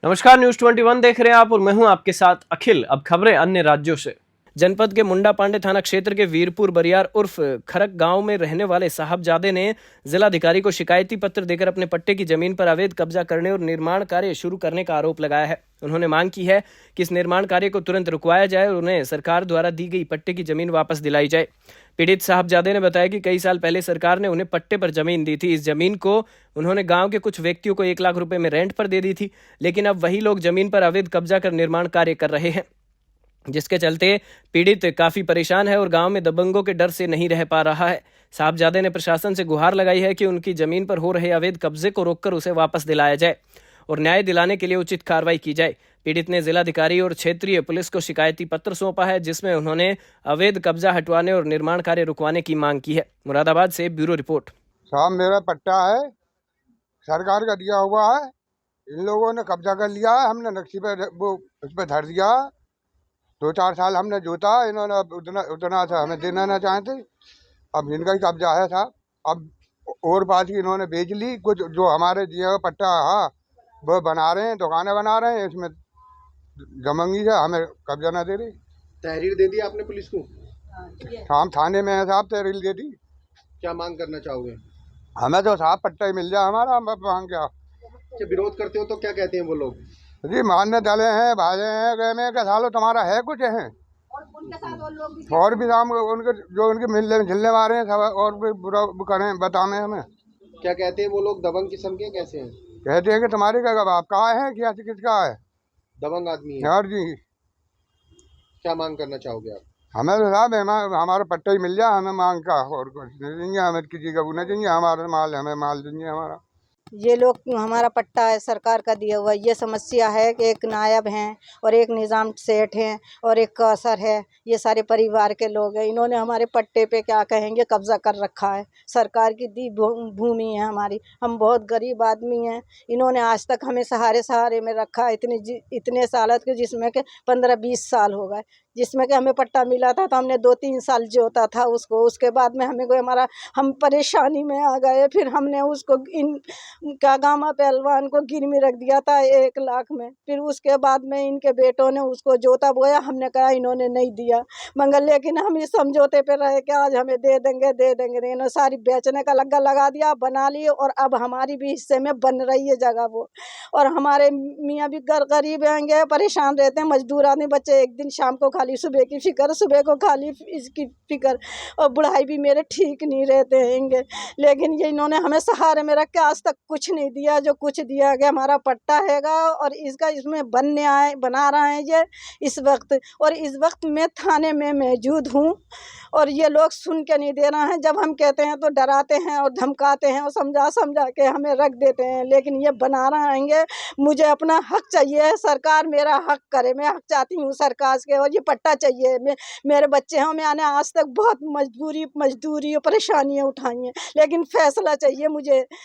नमस्कार, न्यूज 21 देख रहे हैं आप और मैं हूं आपके साथ अखिल। अब खबरें अन्य राज्यों से। जनपद के मुंडा पांडे थाना क्षेत्र के वीरपुर बरियार उर्फ खरक गांव में रहने वाले साहबजादे ने जिलाधिकारी को शिकायती पत्र देकर अपने पट्टे की जमीन पर अवैध कब्जा करने और निर्माण कार्य शुरू करने का आरोप लगाया है। उन्होंने मांग की है कि इस निर्माण कार्य को तुरंत रुकवाया जाए और उन्हें सरकार द्वारा दी गई पट्टे की जमीन वापस दिलाई जाए। पीड़ित साहबजादे ने बताया कि कई साल पहले सरकार ने उन्हें पट्टे पर जमीन दी थी। इस जमीन को उन्होंने गांव के कुछ व्यक्तियों को 1 लाख रुपए में रेंट पर दे दी थी, लेकिन अब वही लोग जमीन पर अवैध कब्जा कर निर्माण कार्य कर रहे हैं, जिसके चलते पीड़ित काफी परेशान है और गांव में दबंगों के डर से नहीं रह पा रहा है। साहबजादे ने प्रशासन से गुहार लगाई है कि उनकी जमीन पर हो रहे अवैध कब्जे को रोककर उसे वापस दिलाया जाए और न्याय दिलाने के लिए उचित कार्रवाई की जाए। पीड़ित ने जिलाधिकारी और क्षेत्रीय पुलिस को शिकायती पत्र सौंपा है, जिसमें उन्होंने अवैध कब्जा हटवाने और निर्माण कार्य रुकवाने की मांग की है। मुरादाबाद से ब्यूरो रिपोर्ट। साहब, मेरा पट्टा है, सरकार का दिया हुआ है। इन लोगों ने कब्जा कर लिया है, हमने नक्शे पे वो उस पर धर दिया। 2-4 साल हमने जोता, इन्होंने अब उतना सा हमें देना ना चाहते। अब इनका ही कब्जा है साहब। अब और बात की इन्होंने बेच ली। कुछ जो हमारे दिया हुआ पट्टा वो बना रहे हैं, दुकानें बना रहे हैं, इसमें जमंगी है, हमें कब्जा ना दे रही। तहरीर दे दी आपने पुलिस को? हम थाने में है साहब, तहरीर दे दी। क्या मांग करना चाहोगे? हमें तो साहब पट्टा ही मिल जाए हमारा, हम मांग क्या। जब विरोध करते हो तो क्या कहते हैं वो लोग? जी, मारने डले हैं, भाजे हैं, गए में क्या सालो तुम्हारा है कुछ है। और भी नाम उनके जो उनके मिलने झिलने वाले हैं सब, और भी बुरा करें बताने हमें। क्या कहते हैं वो लोग? दबंग किस्म के कैसे हैं? कहते हैं कि तुम्हारी क्या बाप कहाँ है, क्या किसका है, दबंग आदमी है। यार जी। क्या मांग करना चाहोगे आप? हमें तो साहब हमारा पट्टा ही मिल जाए, हमें मांग का और कुछ नहीं देंगे। हमें किसी का वो नहीं देंगे, हमारा माल हमें माल देंगे हमारा। ये लोग हमारा पट्टा है सरकार का दिया हुआ। ये समस्या है कि एक नायब हैं और एक निज़ाम सेठ हैं और एक कौसर है। ये सारे परिवार के लोग हैं। इन्होंने हमारे पट्टे पे क्या कहेंगे कब्जा कर रखा है। सरकार की दी भूमि है हमारी। हम बहुत गरीब आदमी हैं। इन्होंने आज तक हमें सहारे में रखा है इतने साल के, जिसमें के 15-20 साल हो गए। जिसमें कि हमें पट्टा मिला था तो हमने 2-3 साल जोता था उसको। उसके बाद में हमें कोई हम परेशानी में आ गए। फिर हमने उसको कागामा पहलवान को गिरवी रख दिया था 1 लाख में। फिर उसके बाद में इनके बेटों ने उसको जोता बोया। हमने कहा इन्होंने नहीं दिया, मगर लेकिन हम इस समझौते पे रहे कि आज हमें दे देंगे। इन्होंने सारी बेचने का लग्गा लगा दिया, बना लिए, और अब हमारी भी हिस्से में बन रही है जगह वो। और हमारे मियाँ भी गरीब रहेंगे, परेशान रहते हैं, मजदूर आदमी। बच्चे एक दिन शाम को खाली सुबह की फिक्र, सुबह को खाली इसकी फिक्र, और बुढ़ाई भी मेरे ठीक नहीं रहते हैंगे। लेकिन ये इन्होंने हमें सहारे में रख के आज तक कुछ नहीं दिया। जो कुछ दिया गया हमारा पट्टा हैगा और इसमें बना रहा है ये इस वक्त। और इस वक्त मैं थाने में मौजूद हूँ और ये लोग सुन के नहीं दे रहे हैं। जब हम कहते हैं तो डराते हैं और धमकाते हैं और समझा के हमें रख देते हैं, लेकिन ये बना रहेंगे। मुझे अपना हक चाहिए, सरकार मेरा हक करे। मैं हक चाहती हूँ सरकार से, और ये पट्टा चाहिए। मेरे बच्चे हैं, मैंने आज तक बहुत मजदूरी और परेशानियाँ उठाई हैं, लेकिन फैसला चाहिए मुझे।